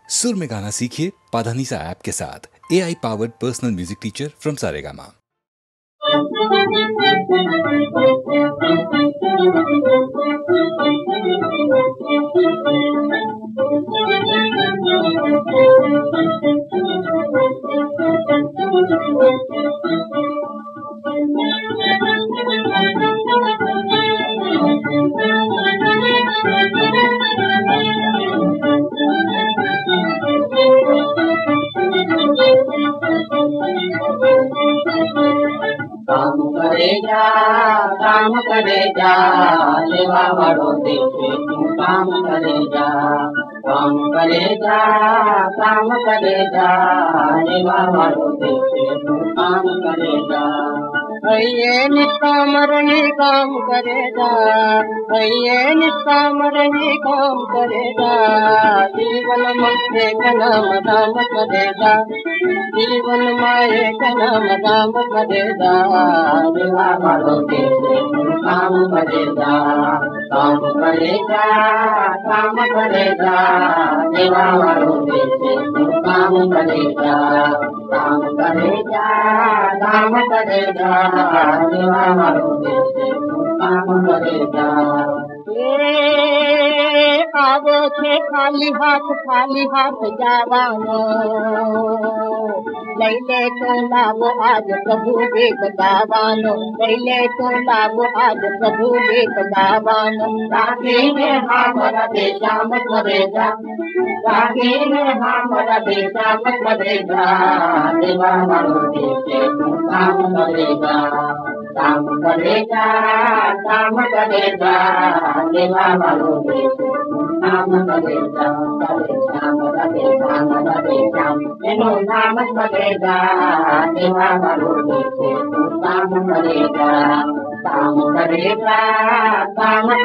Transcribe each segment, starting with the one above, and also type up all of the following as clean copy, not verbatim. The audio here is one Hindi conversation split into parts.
सुर में गाना सीखिए पाधानीसा ऐप के साथ। AI powered personal music teacher from Saregama. काम करेगा सेवा वालों देखे तू काम करेगा सेवा वालों देखे तू काम करेगा भैये निष्कामरणी काम करेगा काम करेगा जीवन में नाम दाम करेगा जीवन माए का नाम दाम करेगा सेवा वालों देखे तू काम करेगा सेवा वालों देखे तू काम करेगा सेवा वालों देखे तू काम करेगा आवे थे खाली हाथ जावानो लैले तो लाभ आज प्रभु देख दावानो लैले तो लाभ आज प्रभु देख दावानो रागे में हमारा बेटा मत मरेगा सेवा वालों देखे तू काम करेगा सेवा वालों देखे तू काम करेगा नाम करेगा सेवा वालों देखे तू काम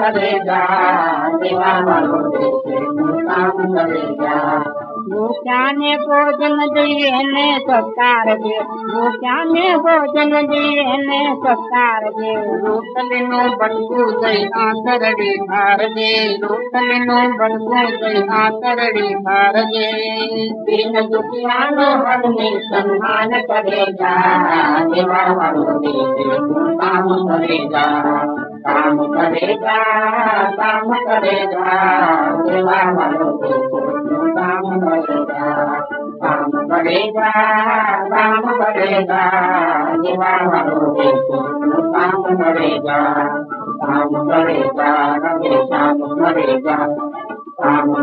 करेगा सेवा वालों देखे तू काम करेगा भूख्याने भोजन दिए ने सत्कार दे भूख्याने भोजन दिए ने सत्कार दे रोटलिनो बनकू दई आंतरड़ी भार दे रोटलिनो बनकू दई आंतरड़ी भार दे दीन दुखियानो हरने सम्मान करेगा सेवा वालों देखे तू काम करेगा सेवा वालों देखे तू काम करेगा सेवा वालों देखे तू काम करेगा रवि श्याम करेगा रवि श्याम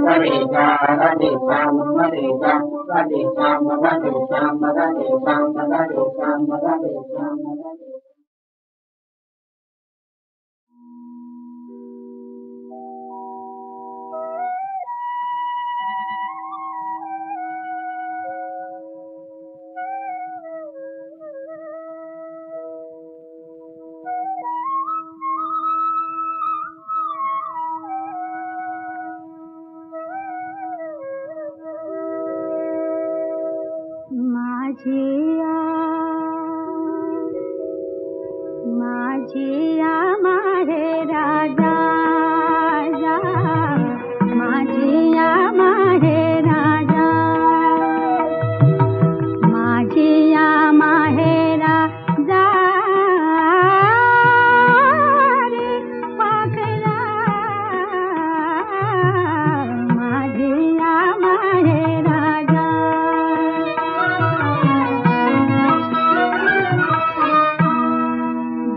करेगा रवि श्याम माझिया माहे राजा माझिया माहे राजा माझिया माहे राजा रे पाखरा माझिया माहे राजा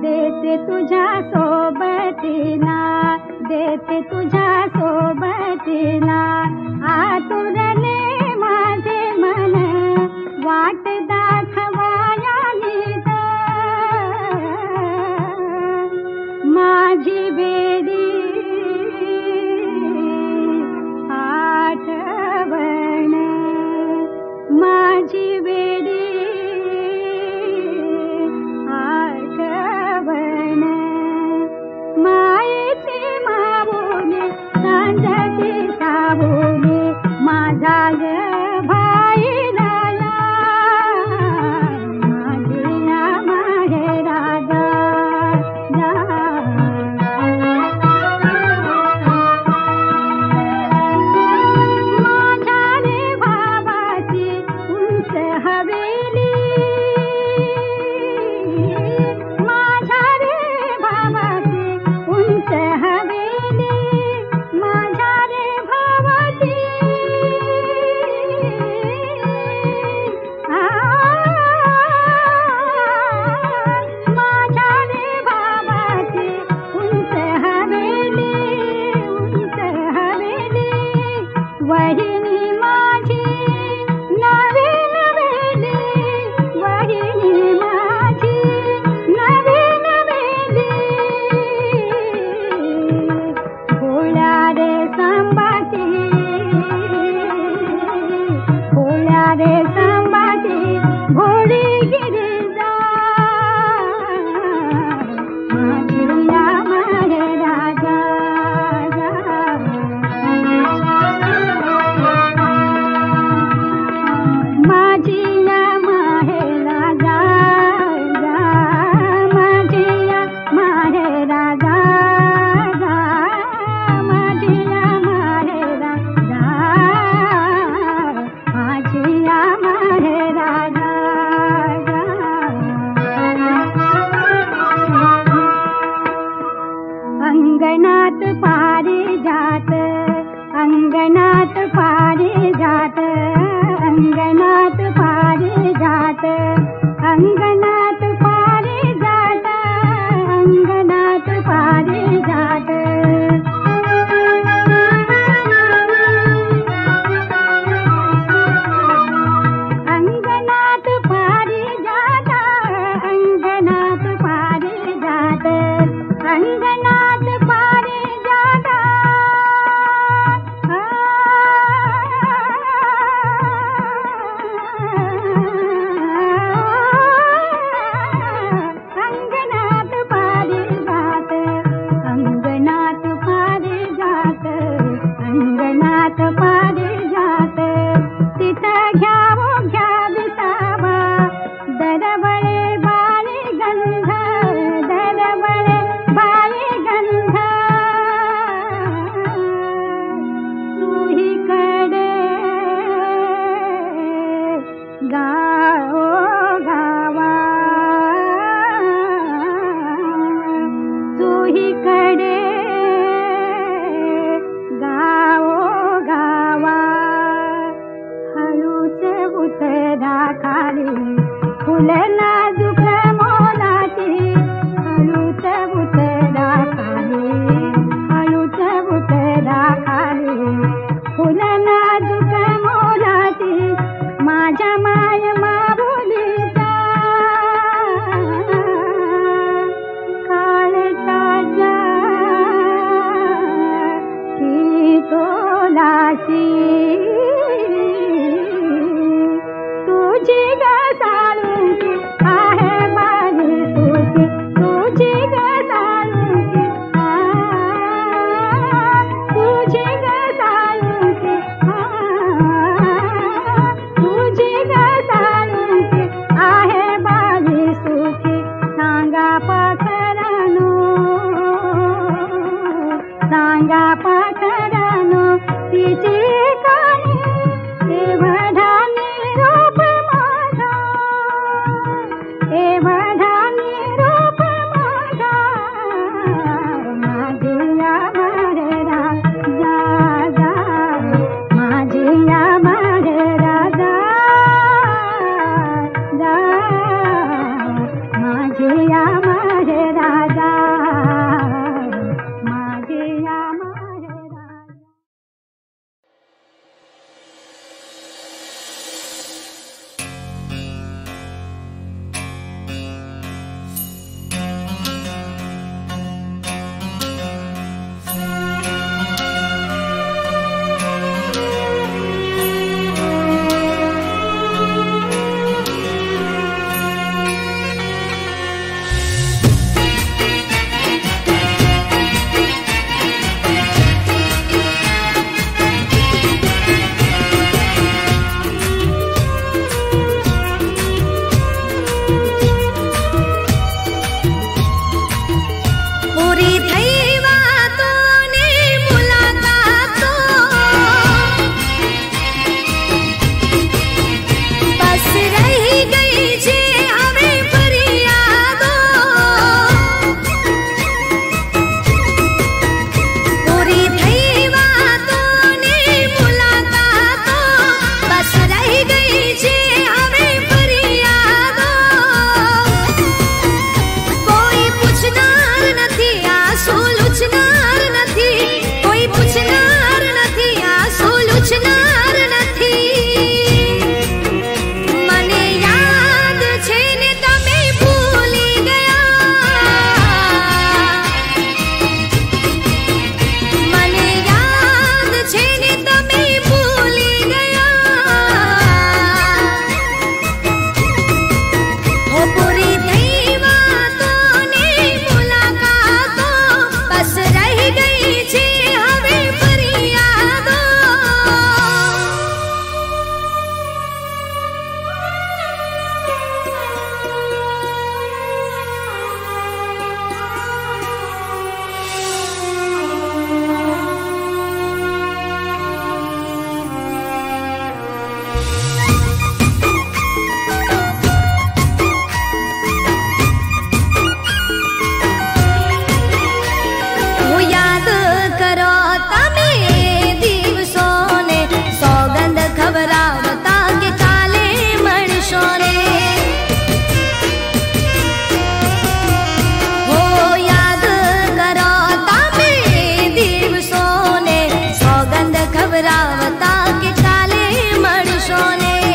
देते तुझ्या सोबतीना रे संभाजी घोडी गिरिजा माझिया माहेरा जा माझिया माहेरा जा माझिया माहेरा जा माझिया माहेरा जा माझिया माहेरा जा अंगणात पारिजात अंगणात पारिजात अंगणात पारिजात अंगणात पारिजात अंगणात पारिजात अंगणात पारिजात अंगणात पारिजात अंगणात पारिजात अंगणात पारिजात अंगणात पारिजात अंगणात पारिजात तिथं घ्यावो घ्या विसावा दरवळे बाळी गंध दरवळे बाळी गंध सुहीकडे गाओ गावा सुहीकडे गाओ गावा हळूच उतरा खाली फुल नाजूक मोलाची हळूच उतरा खाली हळूच उतरा खाली फुल नाजूक मोलाची माझ्या माय माऊलीचा काळजाच्या की तोलाची तुझी ग साळुंकी रावता के काले मणिशों ने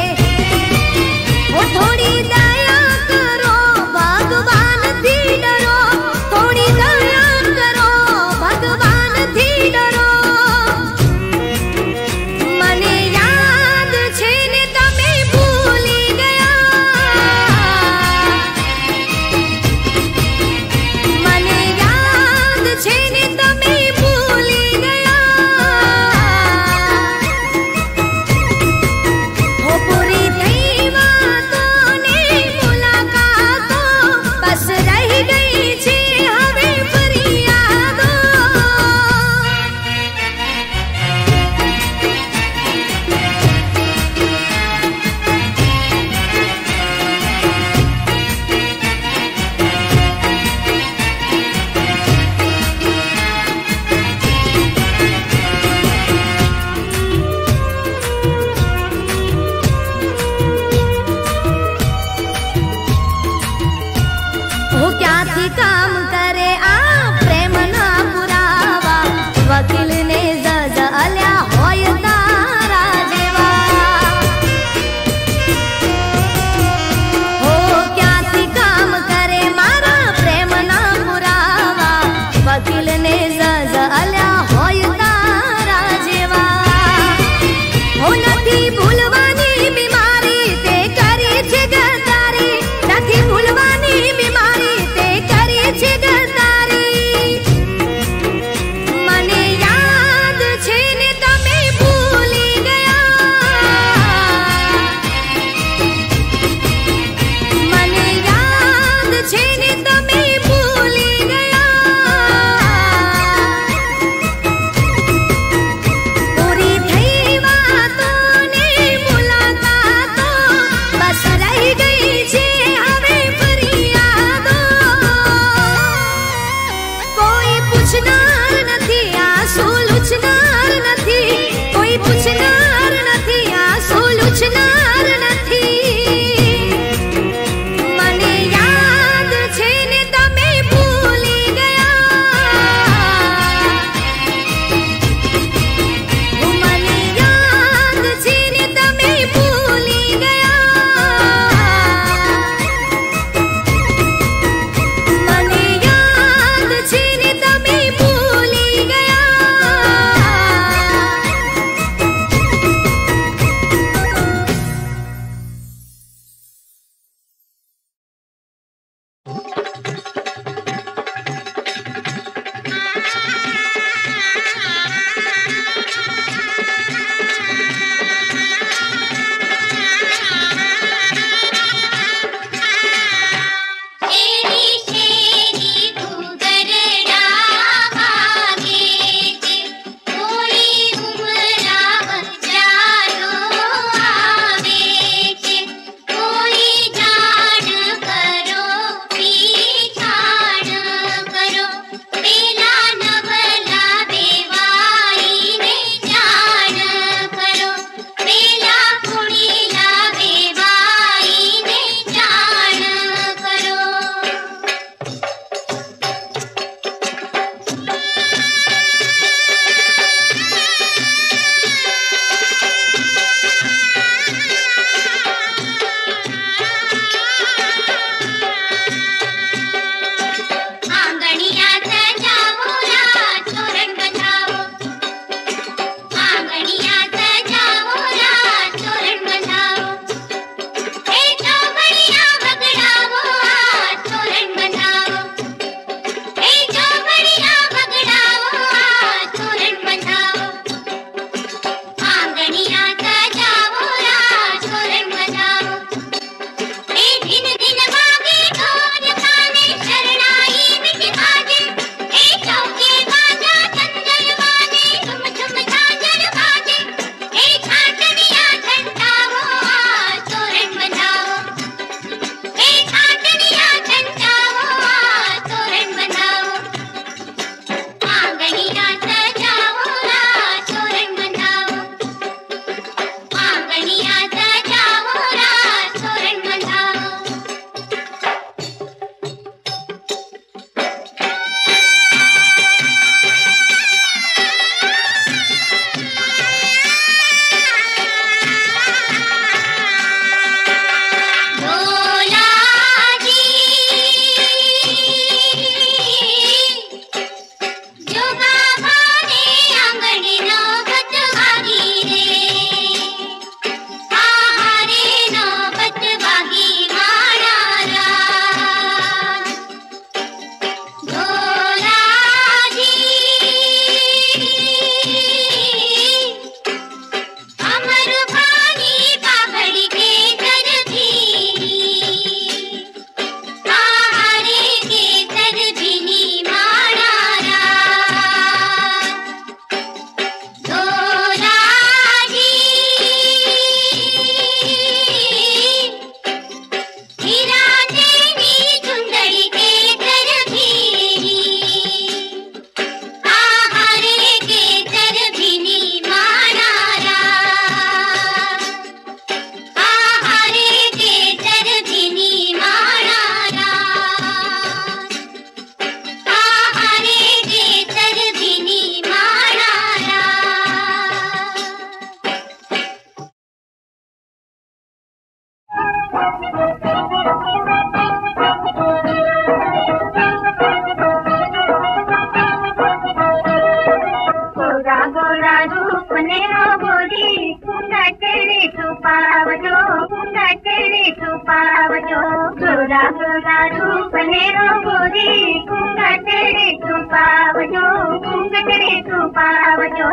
गोरा गोरा रूप नेरो गोरी कुंडा तेरे छुपावजो कुंडा तेरे छुपावजो गोरा गोरा रूप नेरो गोरी कुंडा तेरे छुपावजो कुंडा तेरे छुपावजो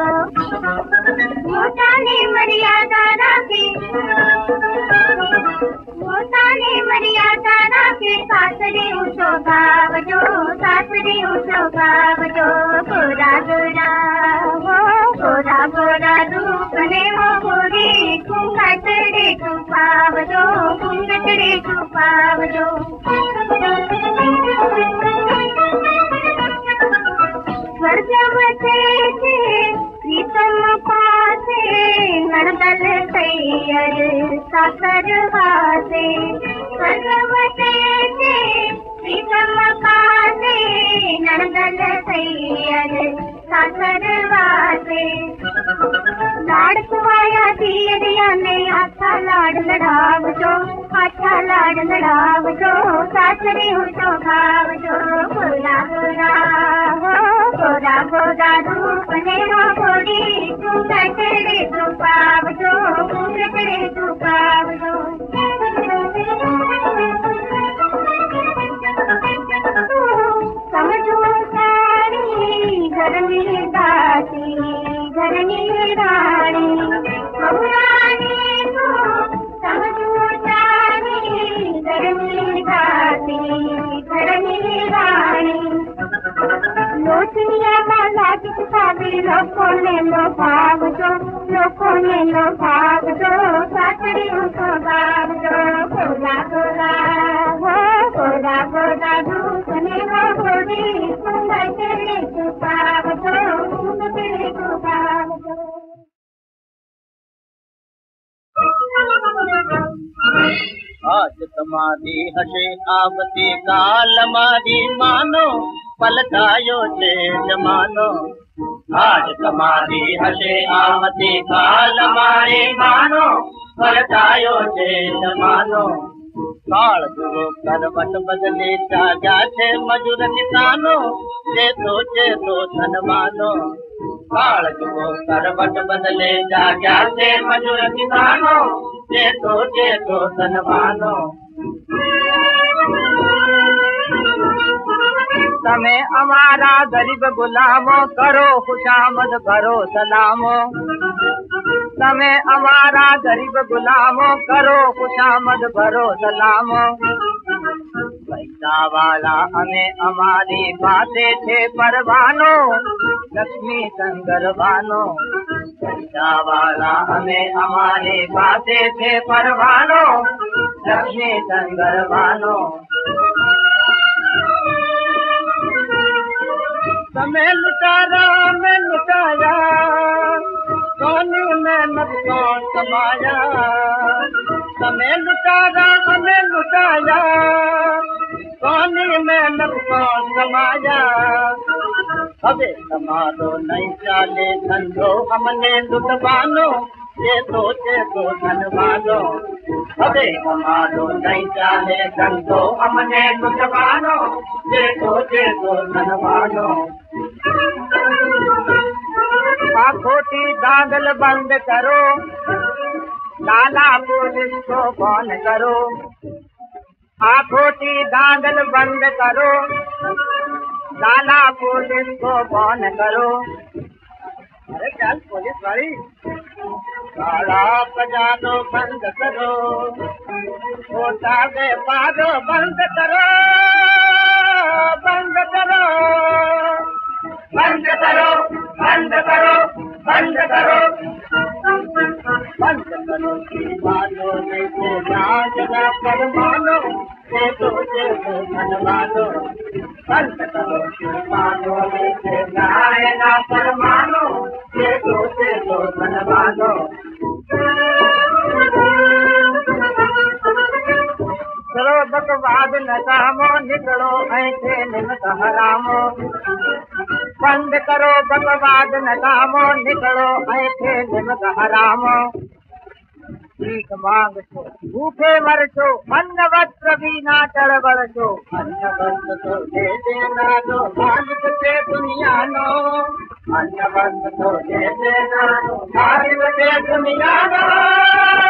मोताने मर्यादा राखी मोताने मर्यादा राखी सासरी उठो गावजो गोरा गोरा गोरा गोरा रूप नेरो गोरी कुंडा तेरे छुपावजो कुंडा तेरे छुपावजो स्वर्गवते प्रीतम पासे नर्दल तैयर साकर हासे स्वर्गवते प्रीतम पासे नर्दल तैयर साकर वासे लाड कुवाया दिया ने अच्छा लाड लड़ावजो सासरी उठो गावजो गोरा गोरा गोरा गोरा रूप नेरो गोरी कुंडा तेरे छुपावजो कुंडा तेरे छुपावजो समझो सारी घरनी दासी घरनी रानी बहुरानी को समझो सारी घरनी दासी घरनी रानी लोचनिया माला किताबी लोगों ने लो भागजो सासरी उठो गावजो गोरा गोरा गोरा गोरा रूप नेरो गोरी कुंडा तेरे छुपावजो कुंडा तेरे छुपावजो आज तुम्हारी हसे आवती काल मारी मानो पलटायो छे जमानो आज तुम्हारी हसे आवती काल मारी मानो पलटायो छे जमानो काल जुओ करवट बदले जाग्या छे मजूर किसानो चेतो धनवानो काल जुओ करवट बदले जाग्या छे मजूर किसानो चेतो धनवानो तमे अमारा गरीब गुलामो करो खुशामद भरो सलामो तमे अमारा गरीब गुलामो करो खुशामद भरो सलामो पैसा वाला हमें हमारी बातें थे परवानो लक्ष्मी संगरवानो पैसा वाला हमें हमारी बातें थे परवानो लक्ष्मी संगरवानो तमें लुटारा में लुटाया सोने में नुकसान कमाया तमें लुटारा हमें लुटाया सोने में नुकसान कमाया अबे हमारो नहीं चाले धंधो हमने लुटवानो ये तो धनवानो अबे हमारो नहीं चाले धंधो हमने लुटवानो ये तो धनवानो खोटी दागल बंद करो लाला पुलिस को फोन करो खोटी दागल बंद करो लाला पुलिस को फोन करो अरे चल पुलिस वाली काला बजानो बंद करो छोटा व्यापारो बंद करो बंद करो बंद करो बंद करो बंद करो बंद करो की मानो नहीं तो जगा पर मानो ये तो धनवानो बंद करो की मानो नहीं तो गायना पर मानो ये तो धनवानो करो बकवाद न कामो निकलो ऐसे निमत हरामो बंद करो बकवाद न कामो निकलो ऐसे निमत हरामो भीख मांग छो भूखे मर छो अन्न वस्त्र भी ना तड़बड़ छो अन्न वस्त्र तो दे देना नो मालिक ते दुनिया नो अन्न वस्त्र तो दे देना नो मालिक ते दुनिया नो